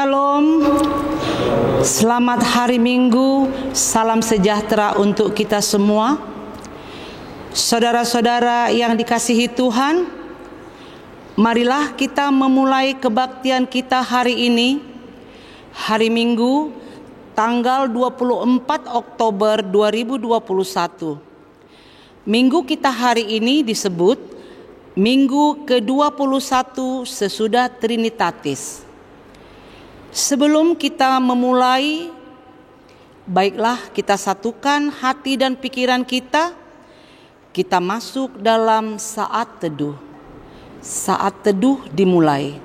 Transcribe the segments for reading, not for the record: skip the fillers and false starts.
Shalom, selamat hari Minggu, salam sejahtera untuk kita semua. Saudara-saudara yang dikasihi Tuhan, marilah kita memulai kebaktian kita hari ini, hari Minggu, tanggal 24 Oktober 2021. Minggu kita hari ini disebut Minggu ke-21 sesudah Trinitatis. Sebelum kita memulai, baiklah kita satukan hati dan pikiran kita. Kita masuk dalam saat teduh. Saat teduh dimulai.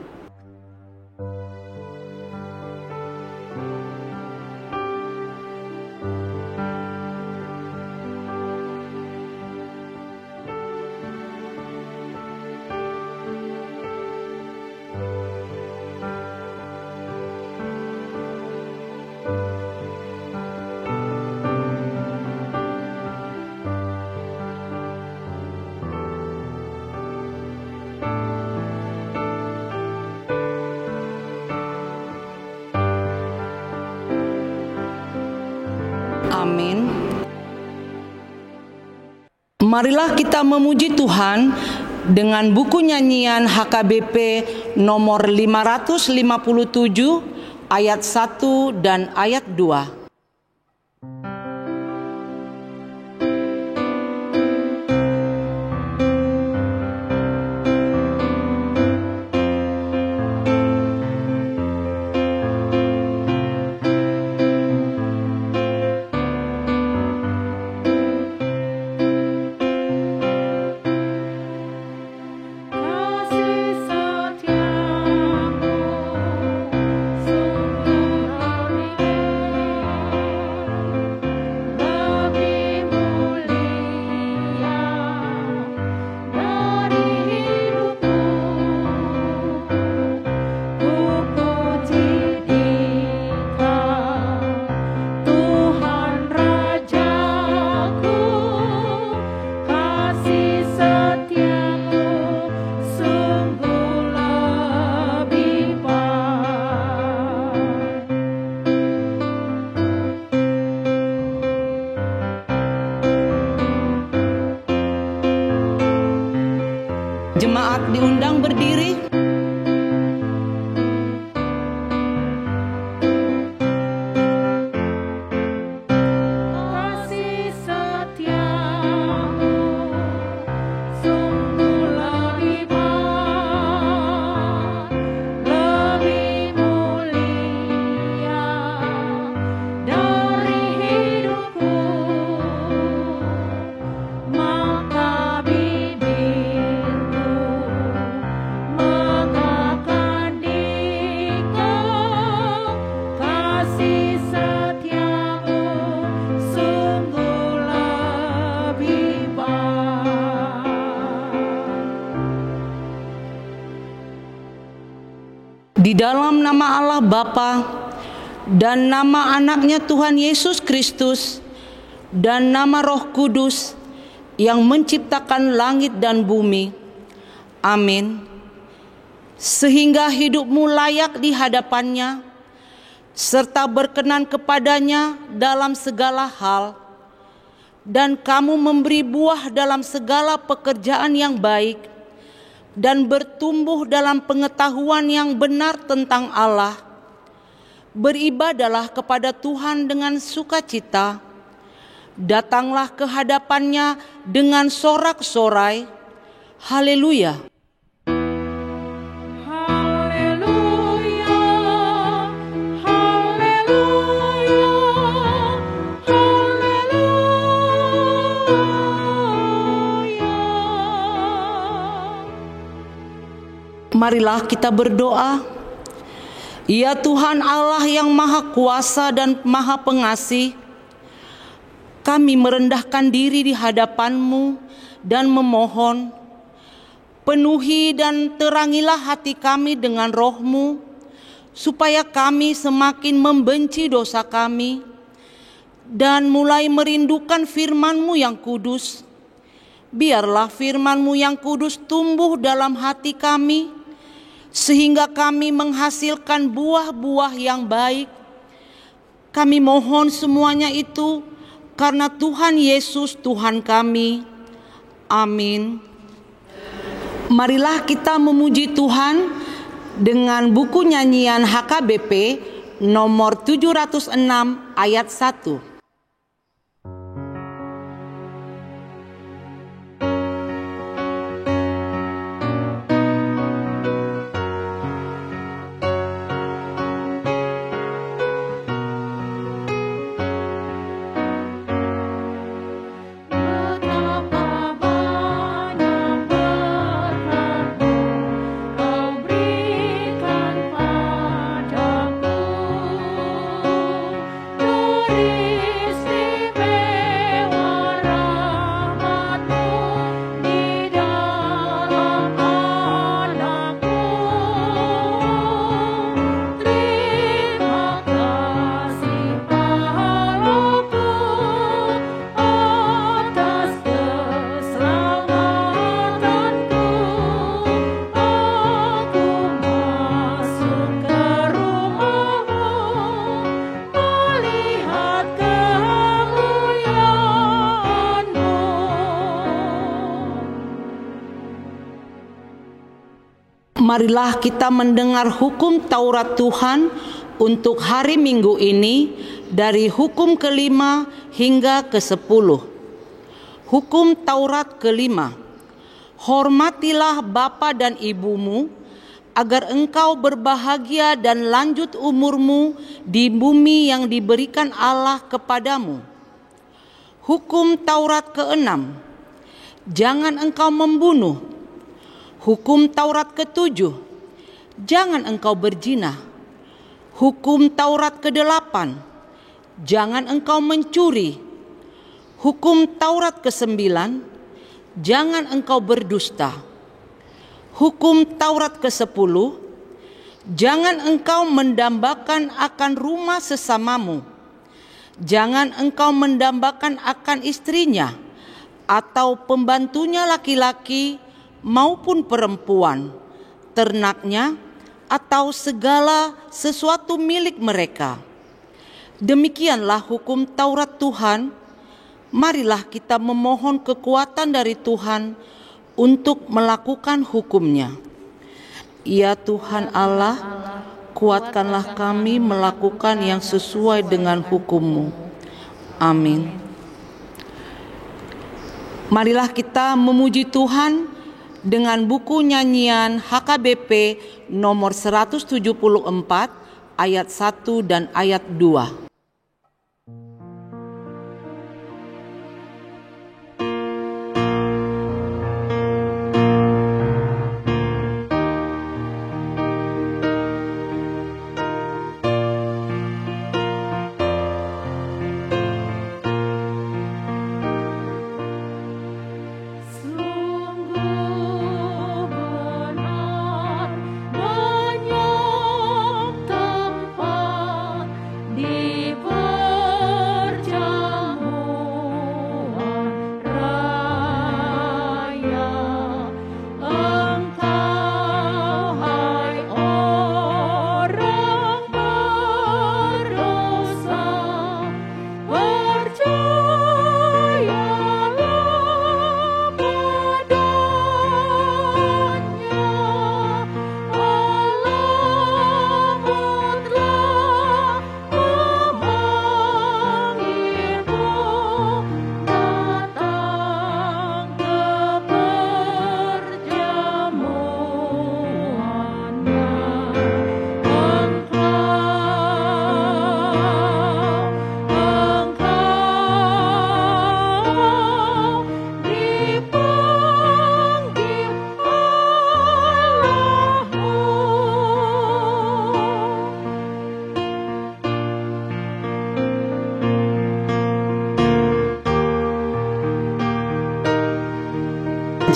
Amin. Marilah kita memuji Tuhan dengan buku nyanyian HKBP nomor 557 ayat 1 dan ayat 2. Jemaat diundang berdiri. Kasih setiamu sungguh lebih baik, lebih mulia dari hidupku, maka bibirku mengatakan dikau. Kasih setiamu sungguh lebih baik. Di dalam nama Allah Bapa dan nama anaknya Tuhan Yesus Kristus dan nama Roh Kudus yang menciptakan langit dan bumi. Amin. Sehingga hidupmu layak di hadapannya, serta berkenan kepadanya dalam segala hal, dan kamu memberi buah dalam segala pekerjaan yang baik, dan bertumbuh dalam pengetahuan yang benar tentang Allah. Beribadalah kepada Tuhan dengan sukacita, datanglah ke hadapannya dengan sorak-sorai. Haleluya. Haleluya, haleluya, haleluya. Marilah kita berdoa. Ya Tuhan Allah yang Maha Kuasa dan Maha Pengasih, kami merendahkan diri di hadapan-Mu dan memohon, penuhi dan terangilah hati kami dengan Roh-Mu, supaya kami semakin membenci dosa kami dan mulai merindukan firman-Mu yang kudus. Biarlah firman-Mu yang kudus tumbuh dalam hati kami, sehingga kami menghasilkan buah-buah yang baik. Kami mohon semuanya itu karena Tuhan Yesus Tuhan kami. Amin. Marilah kita memuji Tuhan dengan buku nyanyian HKBP nomor 706 ayat 1. Marilah kita mendengar hukum Taurat Tuhan untuk hari Minggu ini dari hukum ke-5 hingga ke-10. Hukum Taurat ke-5. Hormatilah bapa dan ibumu agar engkau berbahagia dan lanjut umurmu di bumi yang diberikan Allah kepadamu. Hukum Taurat ke-6. Jangan engkau membunuh. Hukum Taurat ke-7, jangan engkau berzina. Hukum Taurat ke-8, jangan engkau mencuri. Hukum Taurat ke-9, jangan engkau berdusta. Hukum Taurat ke-10, jangan engkau mendambakan akan rumah sesamamu. Jangan engkau mendambakan akan istrinya atau pembantunya laki-laki maupun perempuan, ternaknya, atau segala sesuatu milik mereka. Demikianlah hukum Taurat Tuhan. Marilah kita memohon kekuatan dari Tuhan untuk melakukan hukumnya. Ya Tuhan Allah, kuatkanlah kami melakukan yang sesuai dengan hukum-Mu. Amin. Marilah kita memuji Tuhan dengan buku nyanyian HKBP nomor 174 ayat 1 dan ayat 2.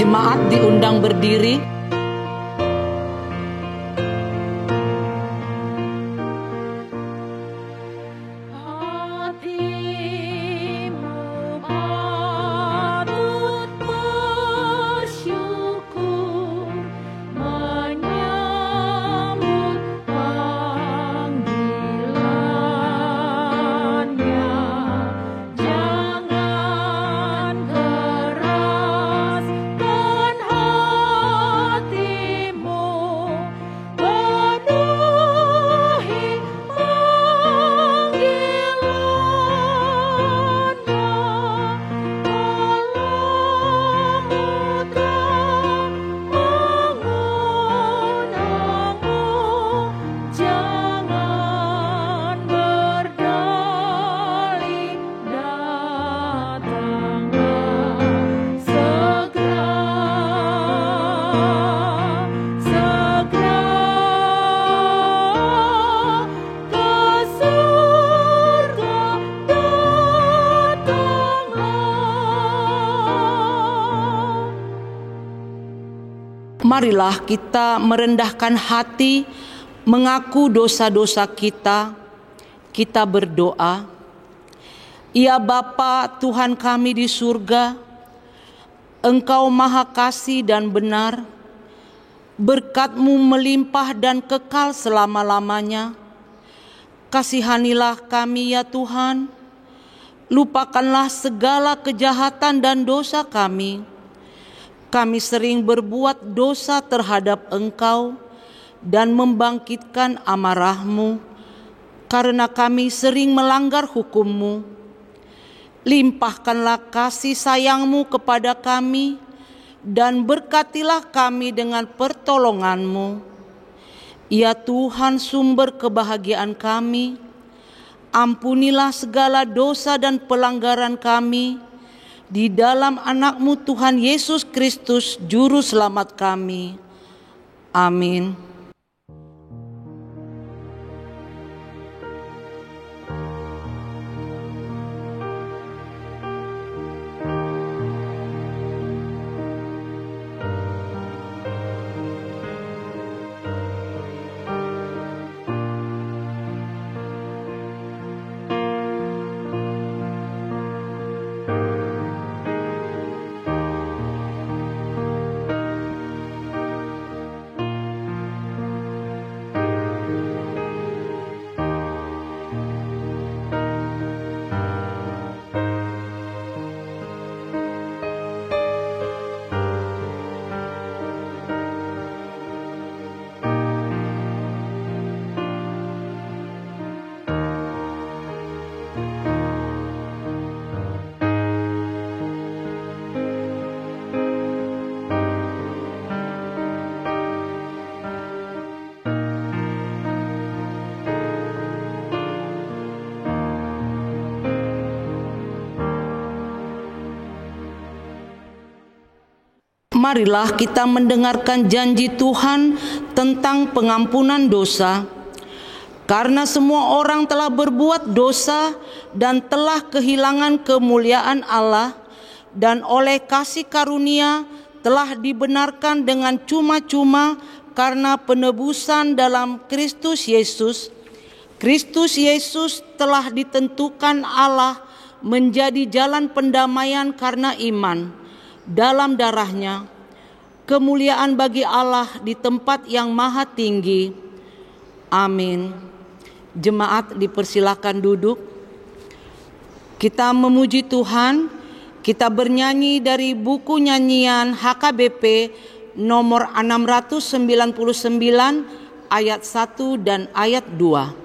Jemaat diundang berdiri. Hatimu patut bersyukur, menyembah Marilah kita merendahkan hati, mengaku dosa-dosa kita. Kita berdoa. Ya Bapa Tuhan kami di surga, Engkau maha kasih dan benar, berkat-Mu melimpah dan kekal selama-lamanya. Kasihanilah kami ya Tuhan, lupakanlah segala kejahatan dan dosa kami. Kami sering berbuat dosa terhadap Engkau dan membangkitkan amarah-Mu, karena kami sering melanggar hukum-Mu. Limpahkanlah kasih sayang-Mu kepada kami, dan berkatilah kami dengan pertolongan-Mu. Ya Tuhan, sumber kebahagiaan kami, ampunilah segala dosa dan pelanggaran kami di dalam anak-Mu Tuhan Yesus Kristus, Juru Selamat kami. Amin. Marilah kita mendengarkan janji Tuhan tentang pengampunan dosa. Karena semua orang telah berbuat dosa dan telah kehilangan kemuliaan Allah, dan oleh kasih karunia telah dibenarkan dengan cuma-cuma karena penebusan dalam Kristus Yesus. Kristus Yesus telah ditentukan Allah menjadi jalan pendamaian karena iman dalam darah-Nya. Kemuliaan bagi Allah di tempat yang maha tinggi. Amin. Jemaat dipersilakan duduk. Kita memuji Tuhan. Kita bernyanyi dari buku nyanyian HKBP nomor 699 ayat 1 dan ayat 2.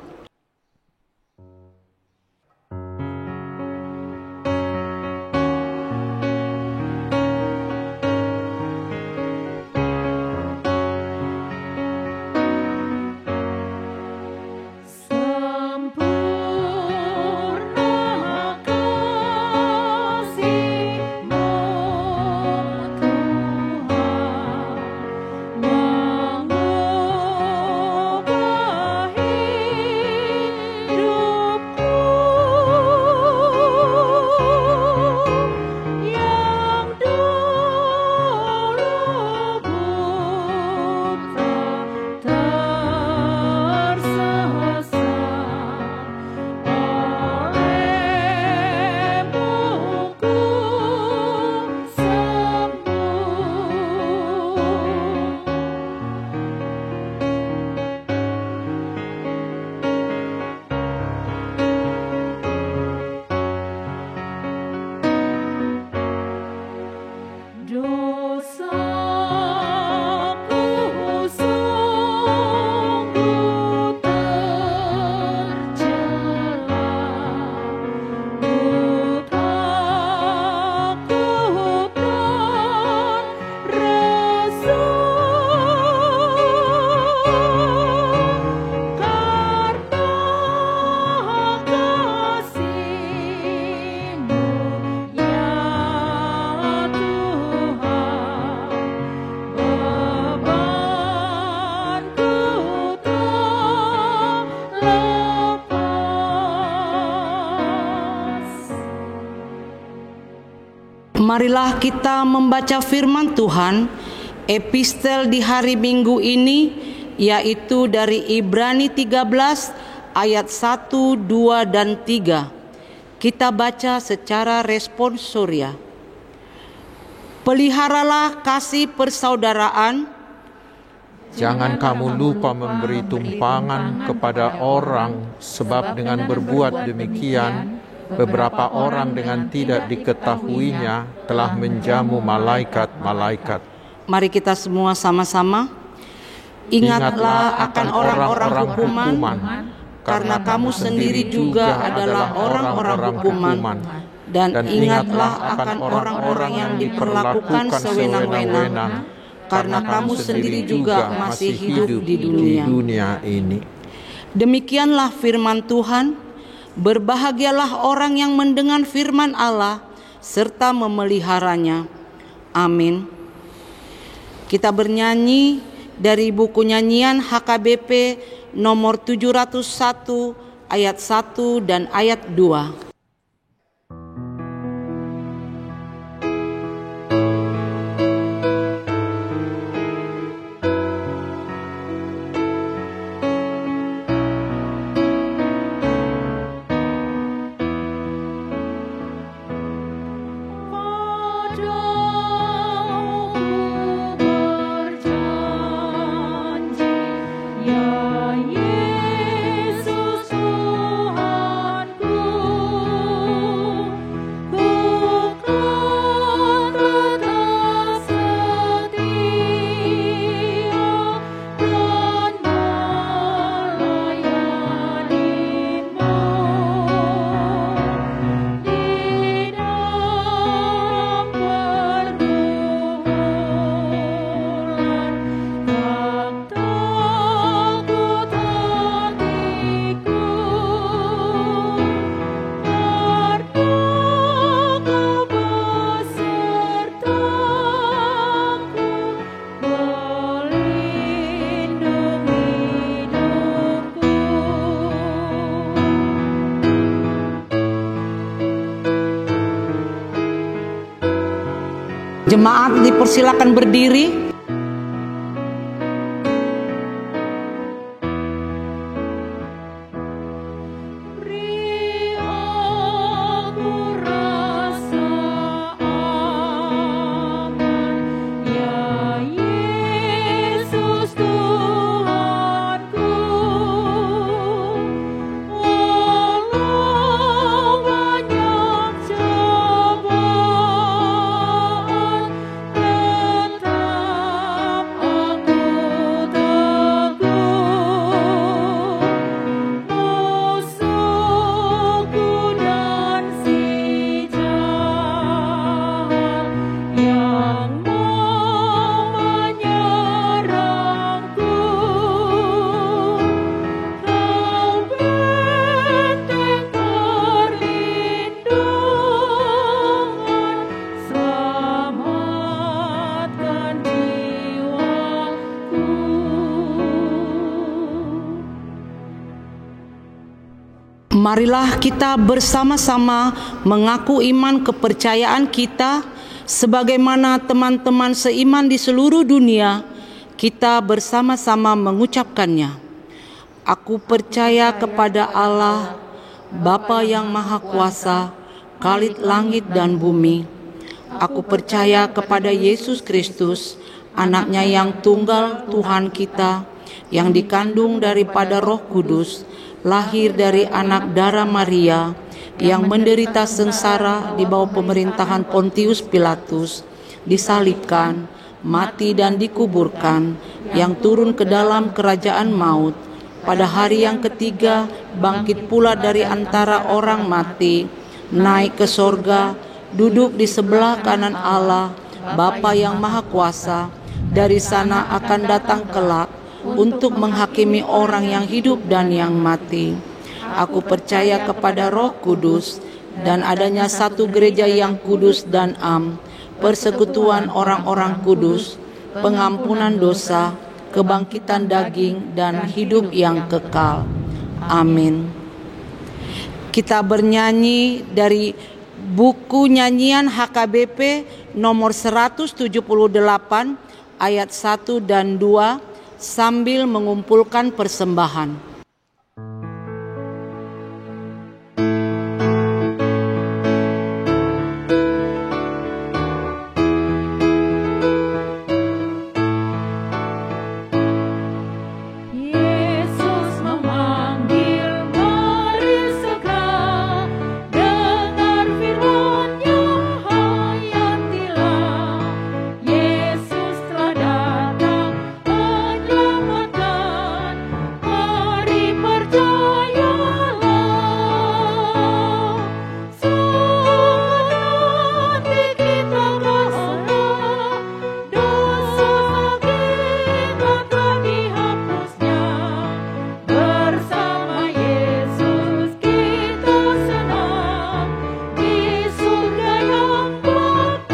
Marilah kita membaca firman Tuhan Epistel di hari Minggu ini yaitu dari Ibrani 13 ayat 1, 2, dan 3. Kita baca secara responsoria. Peliharalah kasih persaudaraan. Jangan kamu lupa memberi tumpangan kepada orang, sebab dengan berbuat demikian, beberapa orang dengan tidak diketahuinya telah menjamu malaikat-malaikat. Mari kita semua sama-sama. Ingatlah akan orang-orang hukuman, karena kamu sendiri juga adalah orang-orang hukuman. Dan ingatlah akan orang-orang yang diperlakukan sewenang-wenang, karena kamu sendiri juga masih hidup di dunia ini. Demikianlah firman Tuhan. Berbahagialah orang yang mendengar firman Allah serta memeliharanya. Amin. Kita bernyanyi dari buku nyanyian HKBP nomor 701 ayat 1 dan ayat 2. Jemaat dipersilakan berdiri. Marilah kita bersama-sama mengaku iman kepercayaan kita sebagaimana teman-teman seiman di seluruh dunia. Kita bersama-sama mengucapkannya. Aku percaya kepada Allah, Bapa yang Maha Kuasa, Khalid langit dan bumi. Aku percaya kepada Yesus Kristus, Anaknya yang tunggal Tuhan kita, yang dikandung daripada Roh Kudus, lahir dari anak darah Maria, yang menderita sengsara di bawah pemerintahan Pontius Pilatus, disalibkan, mati dan dikuburkan, yang turun ke dalam kerajaan maut, pada hari yang ketiga bangkit pula dari antara orang mati, naik ke sorga, duduk di sebelah kanan Allah, Bapa yang Maha Kuasa. Dari sana akan datang kelak untuk menghakimi orang yang hidup dan yang mati. Aku percaya kepada Roh Kudus dan adanya satu gereja yang kudus dan am, persekutuan orang-orang kudus, pengampunan dosa, kebangkitan daging dan hidup yang kekal. Amin. Kita bernyanyi dari buku nyanyian HKBP nomor 178 ayat 1 dan 2 sambil mengumpulkan persembahan. Yesus memanggil, mari segera dengar firman-Nya, hayatilah. Yesus telah datang menyelamatkan, mari percayalah. Nanti kita berserah, dosa kita telah dihapusnya. Bersama Yesus kita senang di surga yang kekal.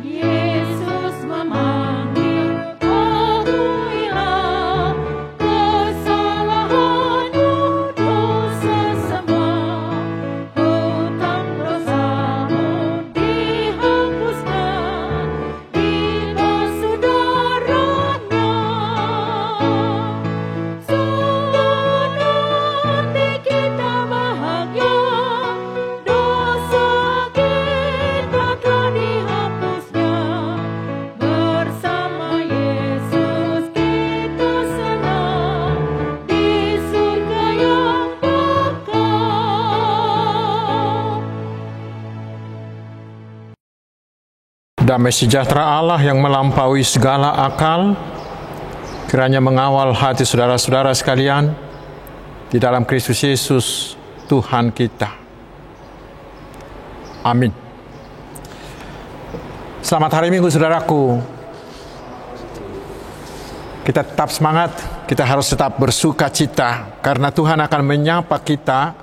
Yesus memanggil, ketahuilah kesalahanmu, dosa semua, hutang dosamu dihapuskan, dibasuh darah-Nya. Nanti kita bahagia, dosa kita telah dihapusnya. Bersama Yesus kita senang di surga yang kekal. Damai sejahtera Allah yang melampaui segala akal, kiranya mengawal hati saudara-saudara sekalian di dalam Kristus Yesus Tuhan kita. Amin. Selamat hari Minggu saudaraku. Kita tetap semangat, kita harus tetap bersuka cita karena Tuhan akan menyapa kita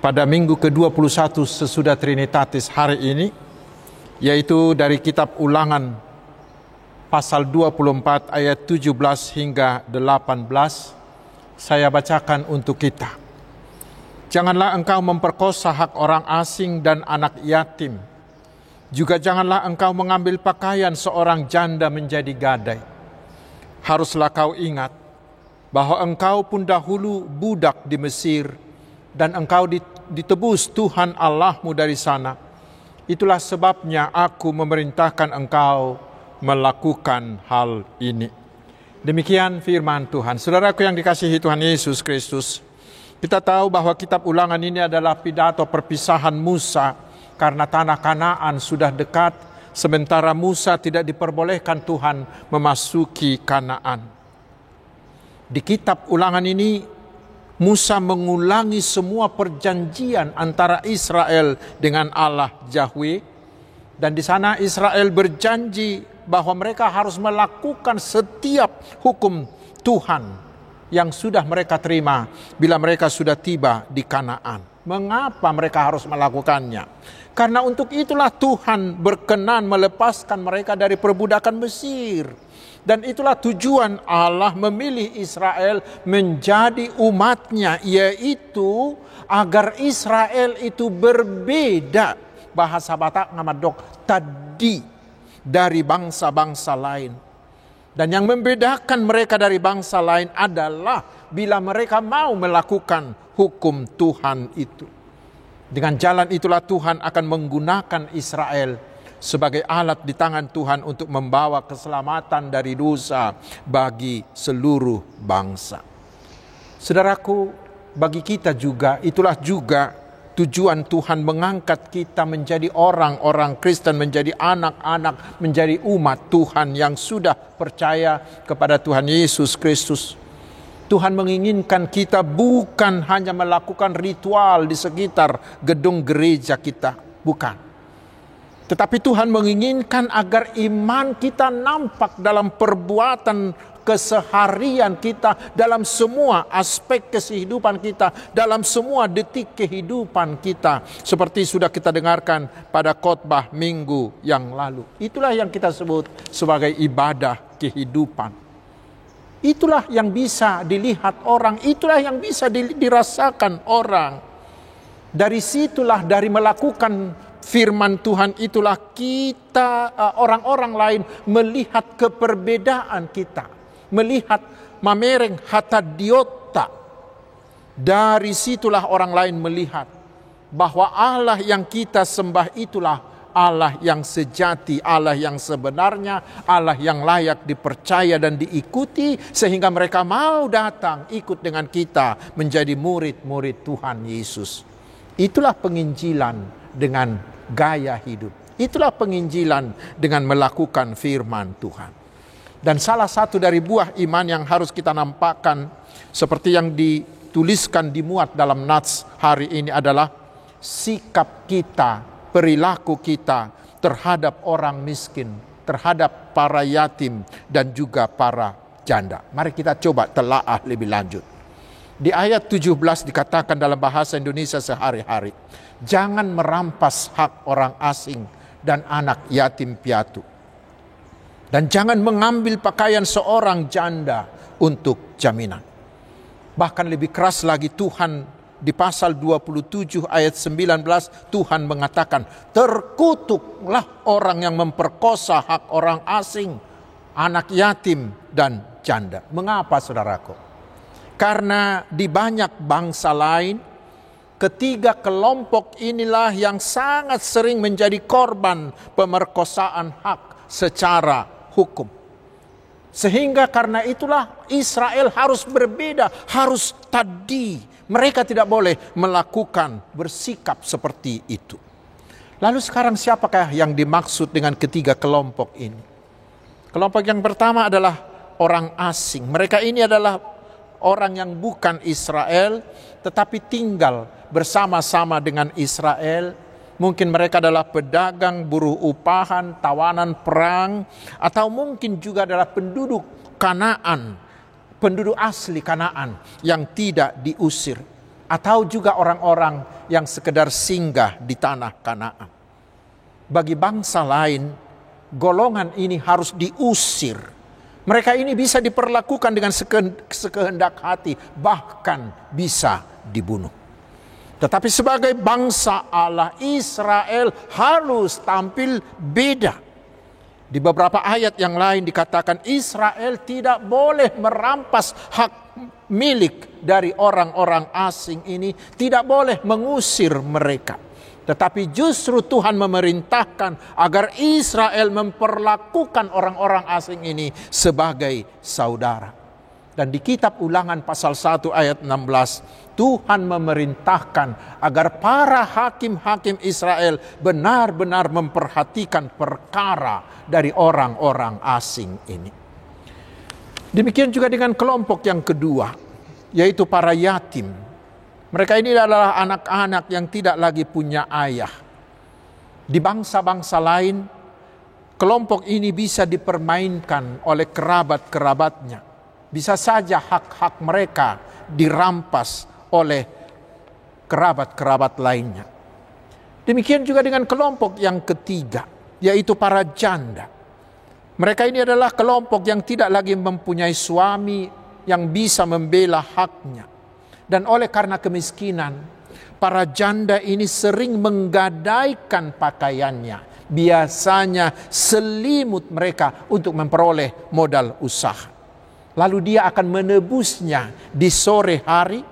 pada minggu ke-21 sesudah Trinitatis hari ini, yaitu dari kitab Ulangan pasal 24 ayat 17 hingga 18. Saya bacakan untuk kita. Janganlah engkau memperkosa hak orang asing dan anak yatim. Juga janganlah engkau mengambil pakaian seorang janda menjadi gadai. Haruslah kau ingat bahwa engkau pun dahulu budak di Mesir, dan engkau ditebus Tuhan Allahmu dari sana. Itulah sebabnya aku memerintahkan engkau melakukan hal ini. Demikian firman Tuhan. Saudaraku yang dikasihi Tuhan Yesus Kristus, kita tahu bahwa kitab Ulangan ini adalah pidato perpisahan Musa karena tanah Kanaan sudah dekat, sementara Musa tidak diperbolehkan Tuhan memasuki Kanaan. Di kitab Ulangan ini Musa mengulangi semua perjanjian antara Israel dengan Allah Yahweh, dan di sana Israel berjanji bahwa mereka harus melakukan setiap hukum Tuhan yang sudah mereka terima bila mereka sudah tiba di Kanaan. Mengapa mereka harus melakukannya? Karena untuk itulah Tuhan berkenan melepaskan mereka dari perbudakan Mesir. Dan itulah tujuan Allah memilih Israel menjadi umatnya, yaitu agar Israel itu berbeda, bahasa Batak ngamadok tadi, dari bangsa-bangsa lain. Dan yang membedakan mereka dari bangsa lain adalah bila mereka mau melakukan hukum Tuhan itu. Dengan jalan itulah Tuhan akan menggunakan Israel sebagai alat di tangan Tuhan untuk membawa keselamatan dari dosa bagi seluruh bangsa. Saudaraku, bagi kita juga, itulah juga tujuan Tuhan mengangkat kita menjadi orang-orang Kristen, menjadi anak-anak, menjadi umat Tuhan yang sudah percaya kepada Tuhan Yesus Kristus. Tuhan menginginkan kita bukan hanya melakukan ritual di sekitar gedung gereja kita, bukan. Tetapi Tuhan menginginkan agar iman kita nampak dalam perbuatan keseharian kita, dalam semua aspek kehidupan kita, dalam semua detik kehidupan kita. Seperti sudah kita dengarkan pada khotbah minggu yang lalu. Itulah yang kita sebut sebagai ibadah kehidupan. Itulah yang bisa dilihat orang, itulah yang bisa dirasakan orang. Dari situlah, dari melakukan firman Tuhan itulah kita, orang-orang lain melihat keperbedaan kita. Melihat mamereng hatadiota. Dari situlah orang lain melihat bahwa Allah yang kita sembah itulah Allah yang sejati, Allah yang sebenarnya, Allah yang layak dipercaya dan diikuti, sehingga mereka mau datang ikut dengan kita menjadi murid-murid Tuhan Yesus. Itulah penginjilan dengan gaya hidup. Itulah penginjilan dengan melakukan firman Tuhan. Dan salah satu dari buah iman yang harus kita nampakkan, seperti yang dituliskan, dimuat dalam nats hari ini, adalah sikap kita, perilaku kita terhadap orang miskin, terhadap para yatim dan juga para janda. Mari kita coba telaah lebih lanjut. Di ayat 17 dikatakan dalam bahasa Indonesia sehari-hari, jangan merampas hak orang asing dan anak yatim piatu. Dan jangan mengambil pakaian seorang janda untuk jaminan. Bahkan lebih keras lagi, Tuhan di pasal 27 ayat 19 Tuhan mengatakan, terkutuklah orang yang memperkosa hak orang asing, anak yatim dan janda. Mengapa, saudaraku? Karena di banyak bangsa lain, ketiga kelompok inilah yang sangat sering menjadi korban pemerkosaan hak secara hukum. Sehingga karena itulah Israel harus berbeda, harus tadi. Mereka tidak boleh melakukan, bersikap seperti itu. Lalu sekarang siapakah yang dimaksud dengan ketiga kelompok ini? Kelompok yang pertama adalah orang asing. Mereka ini adalah orang yang bukan Israel, tetapi tinggal bersama-sama dengan Israel. Mungkin mereka adalah pedagang, buruh upahan, tawanan perang, atau mungkin juga adalah penduduk Kanaan, penduduk asli Kanaan yang tidak diusir, atau juga orang-orang yang sekedar singgah di tanah Kanaan. Bagi bangsa lain, golongan ini harus diusir. Mereka ini bisa diperlakukan dengan sekehendak hati, bahkan bisa dibunuh. Tetapi sebagai bangsa Allah, Israel harus tampil beda. Di beberapa ayat yang lain dikatakan Israel tidak boleh merampas hak milik dari orang-orang asing ini, tidak boleh mengusir mereka. Tetapi justru Tuhan memerintahkan agar Israel memperlakukan orang-orang asing ini sebagai saudara. Dan di kitab Ulangan pasal 1 ayat 16, Tuhan memerintahkan agar para hakim-hakim Israel benar-benar memperhatikan perkara dari orang-orang asing ini. Demikian juga dengan kelompok yang kedua, yaitu para yatim. Mereka ini adalah anak-anak yang tidak lagi punya ayah. Di bangsa-bangsa lain, kelompok ini bisa dipermainkan oleh kerabat-kerabatnya. Bisa saja hak-hak mereka dirampas oleh kerabat-kerabat lainnya. Demikian juga dengan kelompok yang ketiga, yaitu para janda. Mereka ini adalah kelompok yang tidak lagi mempunyai suami yang bisa membela haknya. Dan oleh karena kemiskinan, para janda ini sering menggadaikan pakaiannya. Biasanya selimut mereka untuk memperoleh modal usaha. Lalu dia akan menebusnya di sore hari,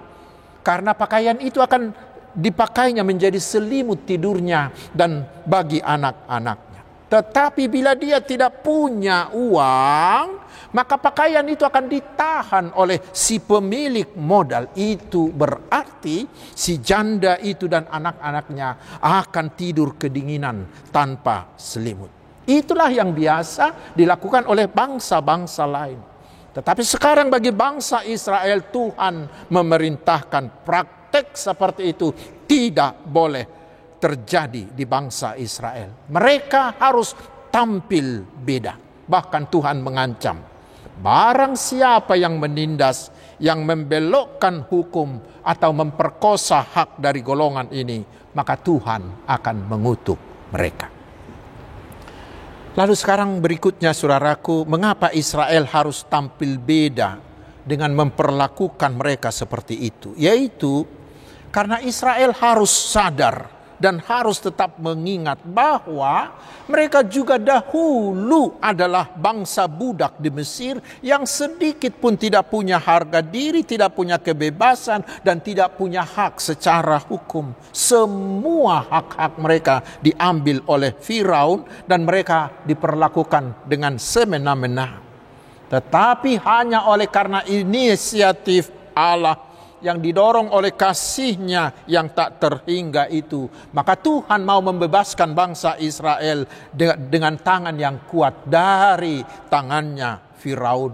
karena pakaian itu akan dipakainya menjadi selimut tidurnya dan bagi anak-anaknya. Tetapi bila dia tidak punya uang, maka pakaian itu akan ditahan oleh si pemilik modal. Itu berarti si janda itu dan anak-anaknya akan tidur kedinginan tanpa selimut. Itulah yang biasa dilakukan oleh bangsa-bangsa lain. Tetapi sekarang bagi bangsa Israel, Tuhan memerintahkan praktek seperti itu tidak boleh terjadi di bangsa Israel. Mereka harus tampil beda. Bahkan Tuhan mengancam, barang siapa yang menindas, yang membelokkan hukum atau memperkosa hak dari golongan ini, maka Tuhan akan mengutuk mereka. Lalu sekarang berikutnya saudaraku, mengapa Israel harus tampil beda dengan memperlakukan mereka seperti itu? Yaitu karena Israel harus sadar dan harus tetap mengingat bahwa mereka juga dahulu adalah bangsa budak di Mesir yang sedikit pun tidak punya harga diri, tidak punya kebebasan, dan tidak punya hak secara hukum. Semua hak-hak mereka diambil oleh Firaun dan mereka diperlakukan dengan semena-mena. Tetapi hanya oleh karena inisiatif Allah yang didorong oleh kasih-Nya yang tak terhingga itu, maka Tuhan mau membebaskan bangsa Israel dengan tangan yang kuat dari tangannya Firaun.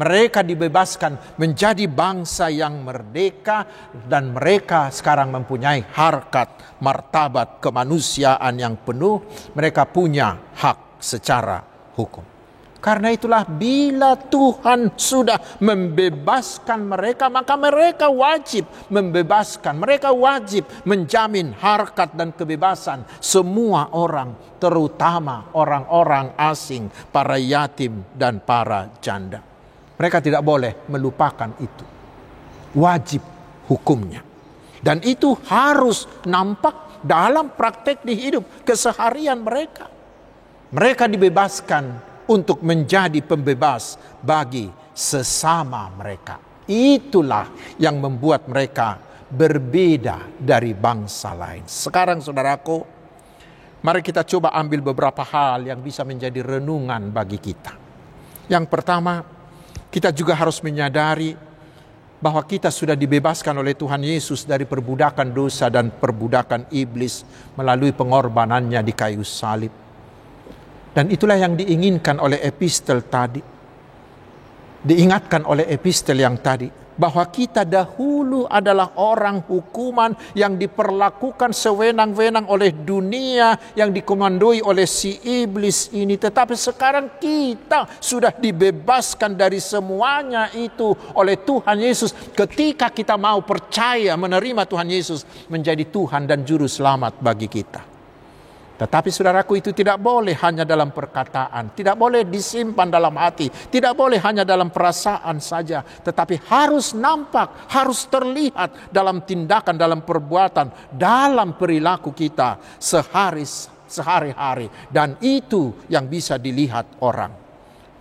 Mereka dibebaskan menjadi bangsa yang merdeka dan mereka sekarang mempunyai harkat, martabat kemanusiaan yang penuh. Mereka punya hak secara hukum. Karena itulah bila Tuhan sudah membebaskan mereka, maka mereka wajib membebaskan. Mereka wajib menjamin harkat dan kebebasan semua orang, terutama orang-orang asing, para yatim dan para janda. Mereka tidak boleh melupakan itu. Wajib hukumnya. Dan itu harus nampak dalam praktek di hidup keseharian mereka. Mereka dibebaskan untuk menjadi pembebas bagi sesama mereka. Itulah yang membuat mereka berbeda dari bangsa lain. Sekarang saudaraku, mari kita coba ambil beberapa hal yang bisa menjadi renungan bagi kita. Yang pertama, kita juga harus menyadari bahwa kita sudah dibebaskan oleh Tuhan Yesus dari perbudakan dosa dan perbudakan iblis melalui pengorbanannya di kayu salib. Dan itulah yang diinginkan oleh epistel tadi. Diingatkan oleh epistel yang tadi. Bahwa kita dahulu adalah orang hukuman yang diperlakukan sewenang-wenang oleh dunia. Yang dikomandoi oleh si iblis ini. Tetapi sekarang kita sudah dibebaskan dari semuanya itu oleh Tuhan Yesus. Ketika kita mau percaya menerima Tuhan Yesus menjadi Tuhan dan Juru Selamat bagi kita. Tetapi saudaraku, itu tidak boleh hanya dalam perkataan, tidak boleh disimpan dalam hati, tidak boleh hanya dalam perasaan saja, tetapi harus nampak, harus terlihat dalam tindakan, dalam perbuatan, dalam perilaku kita sehari-hari. Dan itu yang bisa dilihat orang.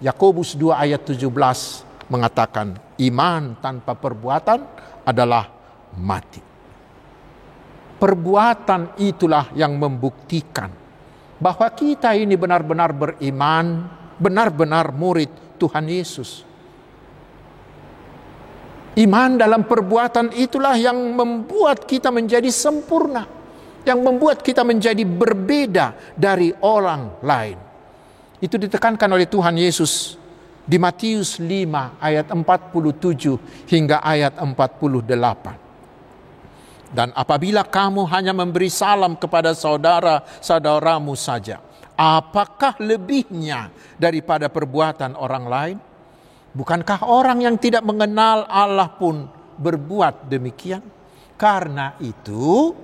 Yakobus 2 ayat 17 mengatakan, iman tanpa perbuatan adalah mati. Perbuatan itulah yang membuktikan bahwa kita ini benar-benar beriman, benar-benar murid Tuhan Yesus. Iman dalam perbuatan itulah yang membuat kita menjadi sempurna, yang membuat kita menjadi berbeda dari orang lain. Itu ditekankan oleh Tuhan Yesus di Matius 5 ayat 47 hingga ayat 48. Dan apabila kamu hanya memberi salam kepada saudara-saudaramu saja, apakah lebihnya daripada perbuatan orang lain? Bukankah orang yang tidak mengenal Allah pun berbuat demikian? Karena itu,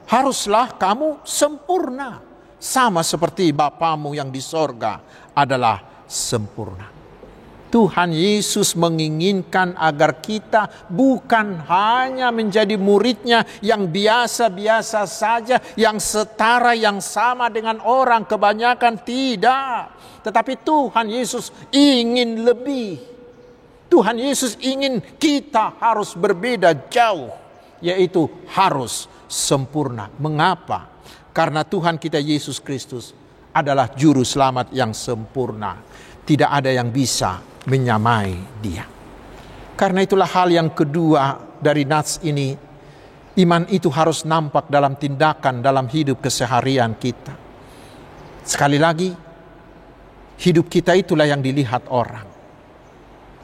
haruslah kamu sempurna, sama seperti Bapamu yang di sorga adalah sempurna. Tuhan Yesus menginginkan agar kita bukan hanya menjadi muridnya yang biasa-biasa saja, yang setara, yang sama dengan orang kebanyakan, tidak. Tetapi Tuhan Yesus ingin lebih. Tuhan Yesus ingin kita harus berbeda jauh, yaitu harus sempurna. Mengapa? Karena Tuhan kita Yesus Kristus adalah Juru Selamat yang sempurna. Tidak ada yang bisa menyamai Dia. Karena itulah hal yang kedua dari nats ini, iman itu harus nampak dalam tindakan, dalam hidup keseharian kita. Sekali lagi, hidup kita itulah yang dilihat orang.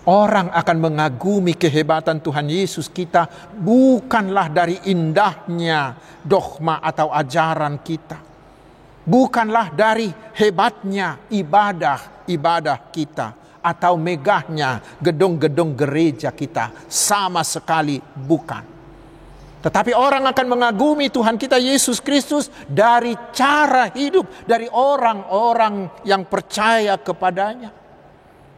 Orang akan mengagumi kehebatan Tuhan Yesus kita bukanlah dari indahnya dogma atau ajaran kita. Bukanlah dari hebatnya ibadah kita atau megahnya gedung-gedung gereja kita, sama sekali bukan. Tetapi orang akan mengagumi Tuhan kita Yesus Kristus dari cara hidup, dari orang-orang yang percaya kepadanya.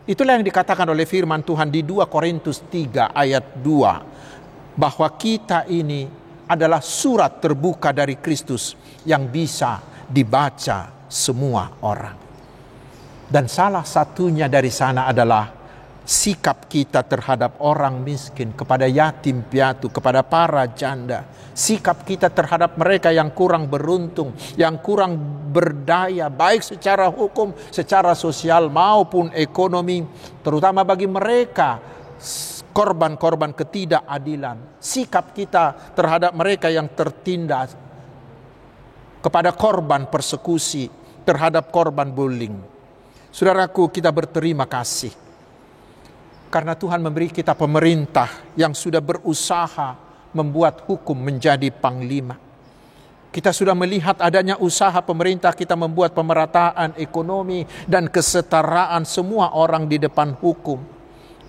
Itulah yang dikatakan oleh firman Tuhan di 2 Korintus 3 ayat 2. Bahwa kita ini adalah surat terbuka dari Kristus yang bisa dibaca semua orang. Dan salah satunya dari sana adalah sikap kita terhadap orang miskin, kepada yatim piatu, kepada para janda. Sikap kita terhadap mereka yang kurang beruntung, yang kurang berdaya, baik secara hukum, secara sosial maupun ekonomi. Terutama bagi mereka, korban-korban ketidakadilan. Sikap kita terhadap mereka yang tertindas, kepada korban persekusi, terhadap korban bullying. Saudaraku, kita berterima kasih karena Tuhan memberi kita pemerintah yang sudah berusaha membuat hukum menjadi panglima. Kita sudah melihat adanya usaha pemerintah kita membuat pemerataan ekonomi dan kesetaraan semua orang di depan hukum.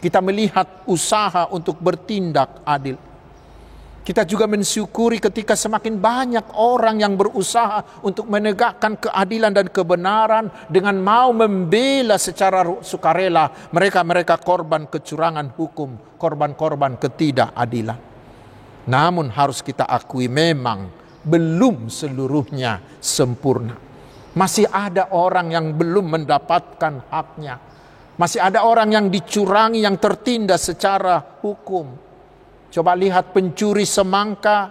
Kita melihat usaha untuk bertindak adil. Kita juga mensyukuri ketika semakin banyak orang yang berusaha untuk menegakkan keadilan dan kebenaran dengan mau membela secara sukarela mereka-mereka korban kecurangan hukum, korban-korban ketidakadilan. Namun harus kita akui memang belum seluruhnya sempurna. Masih ada orang yang belum mendapatkan haknya. Masih ada orang yang dicurangi, yang tertindas secara hukum. Coba lihat pencuri semangka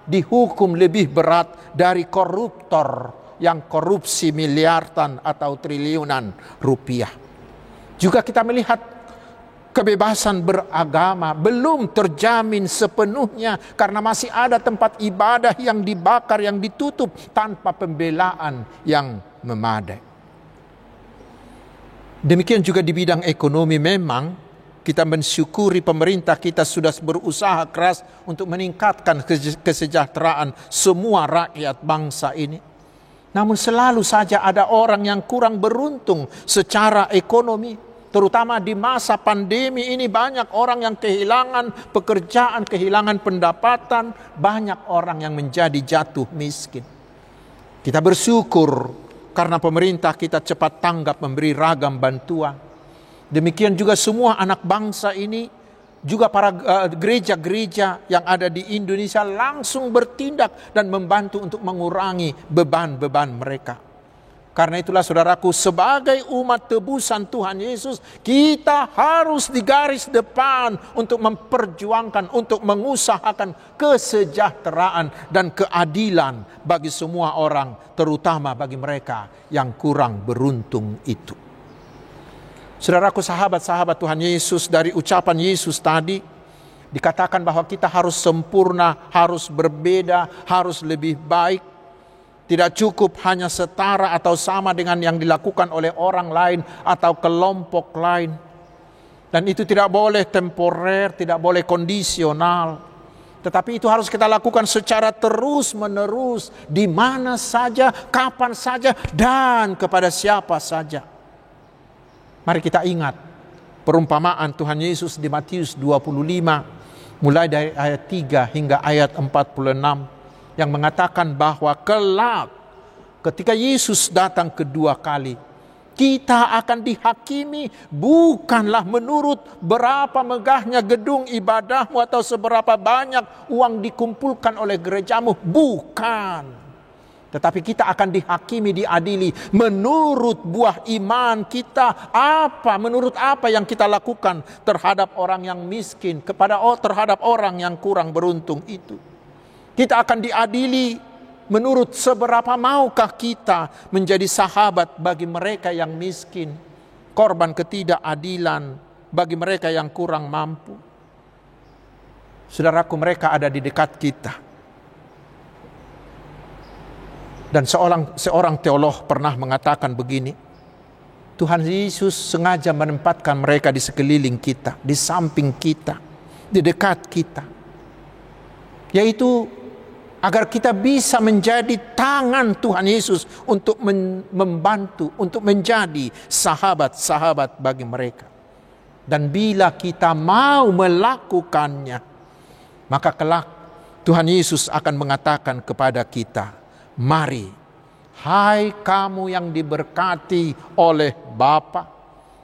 dihukum lebih berat dari koruptor yang korupsi miliaran atau triliunan rupiah. Juga kita melihat kebebasan beragama belum terjamin sepenuhnya karena masih ada tempat ibadah yang dibakar, yang ditutup tanpa pembelaan yang memadai. Demikian juga di bidang ekonomi memang kita mensyukuri pemerintah kita sudah berusaha keras untuk meningkatkan kesejahteraan semua rakyat bangsa ini. Namun selalu saja ada orang yang kurang beruntung secara ekonomi. Terutama di masa pandemi ini banyak orang yang kehilangan pekerjaan, kehilangan pendapatan. Banyak orang yang menjadi jatuh miskin. Kita bersyukur karena pemerintah kita cepat tanggap memberi ragam bantuan. Demikian juga semua anak bangsa ini, juga para gereja-gereja yang ada di Indonesia langsung bertindak dan membantu untuk mengurangi beban-beban mereka. Karena itulah saudaraku, sebagai umat tebusan Tuhan Yesus, kita harus di garis depan untuk memperjuangkan, untuk mengusahakan kesejahteraan dan keadilan bagi semua orang, terutama bagi mereka yang kurang beruntung itu. Saudaraku, sahabat-sahabat Tuhan Yesus, dari ucapan Yesus tadi dikatakan bahwa kita harus sempurna, harus berbeda, harus lebih baik. Tidak cukup hanya setara atau sama dengan yang dilakukan oleh orang lain atau kelompok lain. Dan itu tidak boleh temporer, tidak boleh kondisional. Tetapi itu harus kita lakukan secara terus-menerus, di mana saja, kapan saja, dan kepada siapa saja. Mari kita ingat perumpamaan Tuhan Yesus di Matius 25 mulai dari ayat 3 hingga ayat 46 yang mengatakan bahwa kelak ketika Yesus datang kedua kali, kita akan dihakimi bukanlah menurut berapa megahnya gedung ibadahmu atau seberapa banyak uang dikumpulkan oleh gerejamu, bukan. Tetapi kita akan dihakimi, diadili menurut buah iman kita. Menurut apa yang kita lakukan terhadap orang yang miskin, terhadap orang yang kurang beruntung itu. Kita akan diadili menurut seberapa maukah kita menjadi sahabat bagi mereka yang miskin, korban ketidakadilan bagi mereka yang kurang mampu. Saudaraku, mereka ada di dekat kita. Dan seorang teolog pernah mengatakan begini, Tuhan Yesus sengaja menempatkan mereka di sekeliling kita, di samping kita, di dekat kita. Yaitu agar kita bisa menjadi tangan Tuhan Yesus untuk membantu, untuk menjadi sahabat-sahabat bagi mereka. Dan bila kita mau melakukannya, maka kelak Tuhan Yesus akan mengatakan kepada kita, mari, hai kamu yang diberkati oleh Bapa,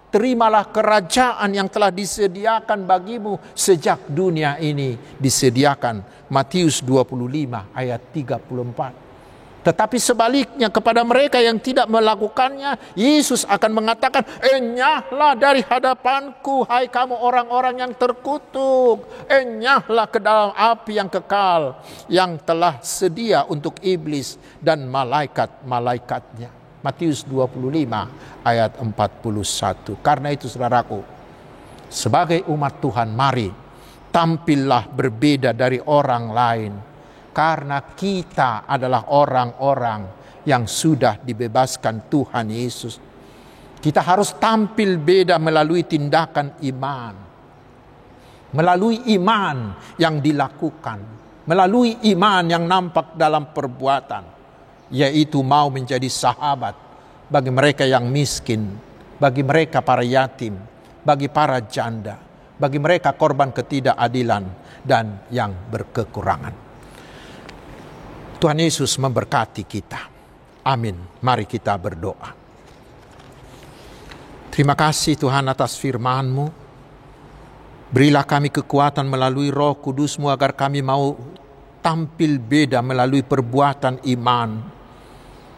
terimalah kerajaan yang telah disediakan bagimu sejak dunia ini disediakan. Matius 25 ayat 34. Tetapi sebaliknya kepada mereka yang tidak melakukannya, Yesus akan mengatakan, enyahlah dari hadapanku, hai kamu orang-orang yang terkutuk. Enyahlah ke dalam api yang kekal, yang telah sedia untuk iblis dan malaikat-malaikatnya. Matius 25 ayat 41. Karena itu saudaraku, sebagai umat Tuhan, mari tampillah berbeda dari orang lain. Karena kita adalah orang-orang yang sudah dibebaskan Tuhan Yesus. Kita harus tampil beda melalui tindakan iman. Melalui iman yang dilakukan. Melalui iman yang nampak dalam perbuatan. Yaitu mau menjadi sahabat bagi mereka yang miskin. Bagi mereka para yatim. Bagi para janda. Bagi mereka korban ketidakadilan dan yang berkekurangan. Tuhan Yesus memberkati kita. Amin. Mari kita berdoa. Terima kasih Tuhan atas firman-Mu. Berilah kami kekuatan melalui Roh Kudus-Mu agar kami mau tampil beda melalui perbuatan iman.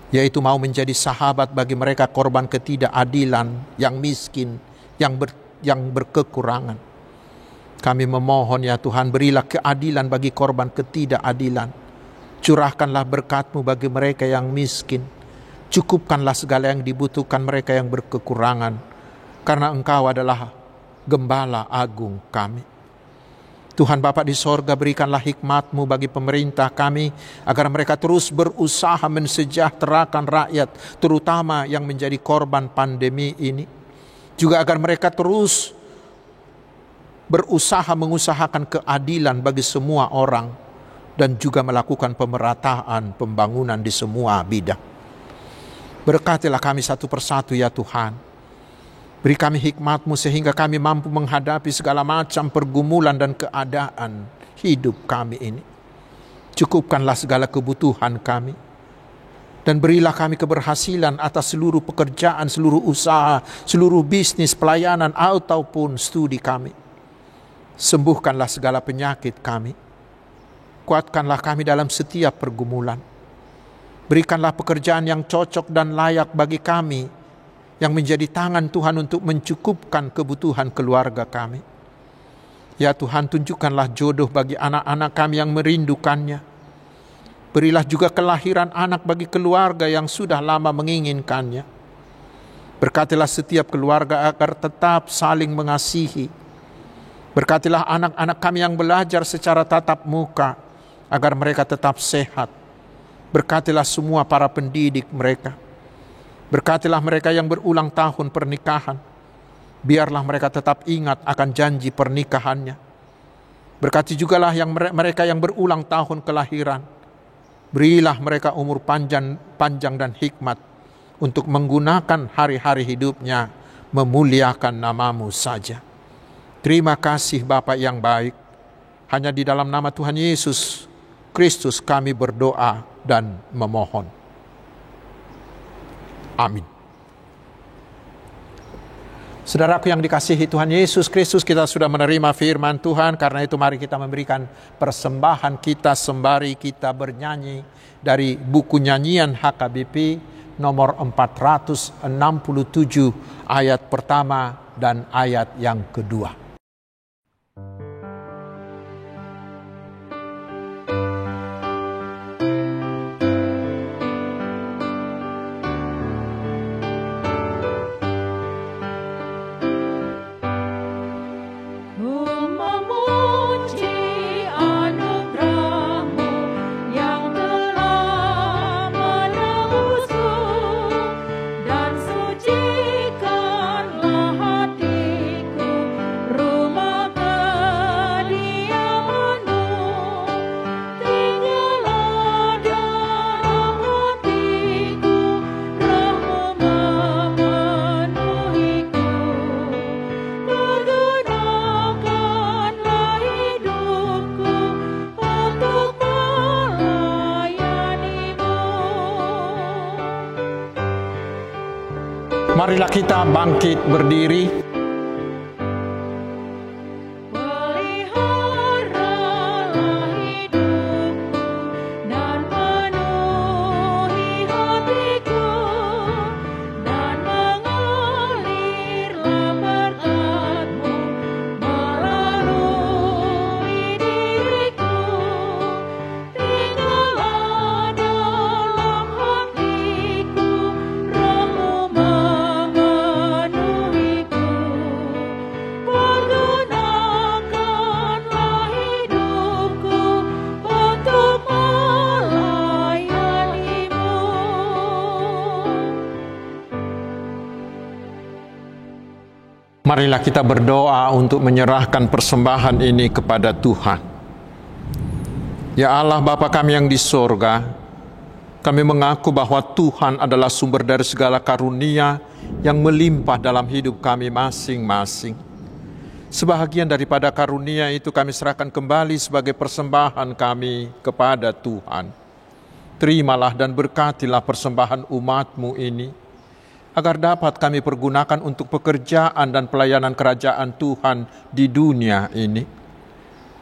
Yaitu mau menjadi sahabat bagi mereka korban ketidakadilan, yang miskin, yang berkekurangan. Kami memohon ya Tuhan, berilah keadilan bagi korban ketidakadilan. Curahkanlah berkat-Mu bagi mereka yang miskin. Cukupkanlah segala yang dibutuhkan mereka yang berkekurangan. Karena Engkau adalah Gembala Agung kami. Tuhan Bapa di sorga, berikanlah hikmat-Mu bagi pemerintah kami. Agar mereka terus berusaha mensejahterakan rakyat. Terutama yang menjadi korban pandemi ini. Juga agar mereka terus berusaha mengusahakan keadilan bagi semua orang. Dan juga melakukan pemerataan pembangunan di semua bidang. Berkatilah kami satu persatu ya Tuhan. Beri kami hikmat-Mu sehingga kami mampu menghadapi segala macam pergumulan dan keadaan hidup kami ini. Cukupkanlah segala kebutuhan kami. Dan berilah kami keberhasilan atas seluruh pekerjaan, seluruh usaha, seluruh bisnis, pelayanan ataupun studi kami. Sembuhkanlah segala penyakit kami. Kuatkanlah kami dalam setiap pergumulan. Berikanlah pekerjaan yang cocok dan layak bagi kami, yang menjadi tangan Tuhan untuk mencukupkan kebutuhan keluarga kami. Ya Tuhan, tunjukkanlah jodoh bagi anak-anak kami yang merindukannya. Berilah juga kelahiran anak bagi keluarga yang sudah lama menginginkannya. Berkatilah setiap keluarga agar tetap saling mengasihi. Berkatilah anak-anak kami yang belajar secara tatap muka, agar mereka tetap sehat. Berkatilah semua para pendidik mereka. Berkatilah mereka yang berulang tahun pernikahan. Biarlah mereka tetap ingat akan janji pernikahannya. Berkati jugalah mereka yang berulang tahun kelahiran. Berilah mereka umur panjang dan hikmat untuk menggunakan hari-hari hidupnya memuliakan nama-Mu saja. Terima kasih Bapa yang baik. Hanya di dalam nama Tuhan Yesus Kristus kami berdoa dan memohon. Amin. Saudaraku yang dikasihi Tuhan Yesus Kristus, kita sudah menerima firman Tuhan. Karena itu mari kita memberikan persembahan kita sembari kita bernyanyi dari buku nyanyian HKBP nomor 467 ayat pertama dan ayat yang kedua. Dan sucikanlah hatiku Marilah kita bangkit berdiri. Peliharalah hidupku dan penuhi hatiku, dan mengalirlah berkat-Mu melalui diriku. Tinggallah dalam hatiku, Roh-Mu memenuhiku. Pergunakanlah hidupku untuk melayani-Mu. Marilah kita berdoa untuk menyerahkan persembahan ini kepada Tuhan. Ya Allah Bapa kami yang di sorga, kami mengaku bahwa Tuhan adalah sumber dari segala karunia yang melimpah dalam hidup kami masing-masing. Sebahagian daripada karunia itu kami serahkan kembali sebagai persembahan kami kepada Tuhan. Terimalah dan berkatilah persembahan umat-Mu ini, agar dapat kami pergunakan untuk pekerjaan dan pelayanan kerajaan Tuhan di dunia ini.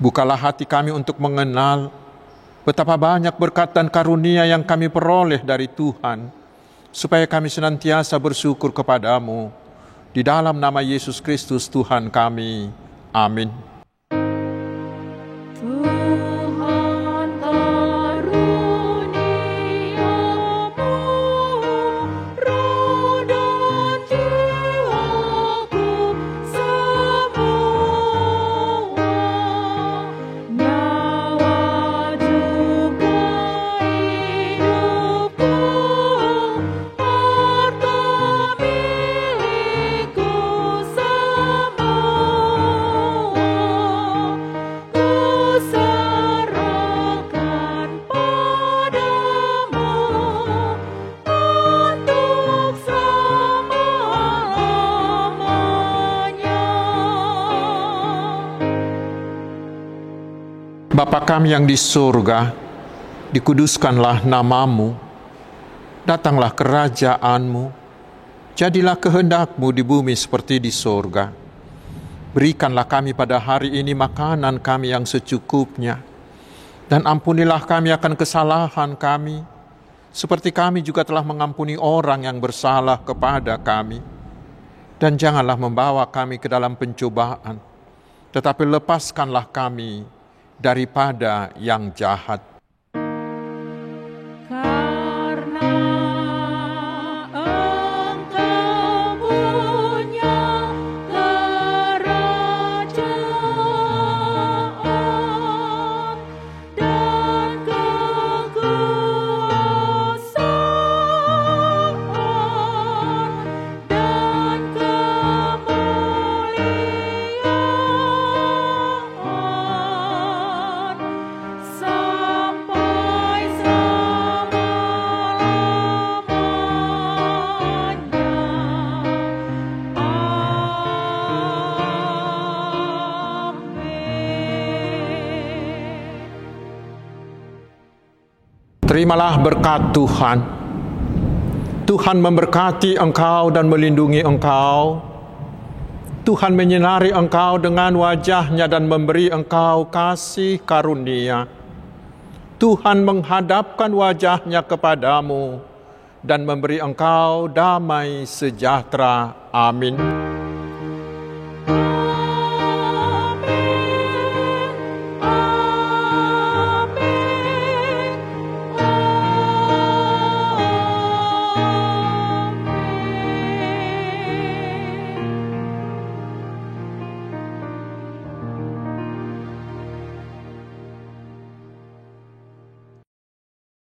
Bukalah hati kami untuk mengenal betapa banyak berkat dan karunia yang kami peroleh dari Tuhan, supaya kami senantiasa bersyukur kepadamu. Di dalam nama Yesus Kristus Tuhan kami. Amin. Tuhan karuniamu, roh dan jiwaku semua, nyawa juga hidupku, harta milikku semua, ku serahkan padamu untuk selama-lamanya. Bapa kami yang di surga, dikuduskanlah nama-Mu, datanglah kerajaan-Mu, jadilah kehendak-Mu di bumi seperti di surga. Berikanlah kami pada hari ini makanan kami yang secukupnya, dan ampunilah kami akan kesalahan kami, seperti kami juga telah mengampuni orang yang bersalah kepada kami. Dan janganlah membawa kami ke dalam pencobaan, tetapi lepaskanlah kami daripada yang jahat. Karena Engkau punya kerajaan dan kekuasaan dan kemuliaan sampai selama-lamanya. Amin. Terimalah berkat Tuhan. Tuhan memberkati engkau dan melindungi engkau. Tuhan menyinari engkau dengan wajah-Nya dan memberi engkau kasih karunia. Tuhan menghadapkan wajah-Nya kepadamu dan memberi engkau damai sejahtera. Amin.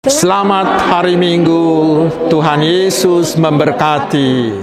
Selamat hari Minggu, Tuhan Yesus memberkati.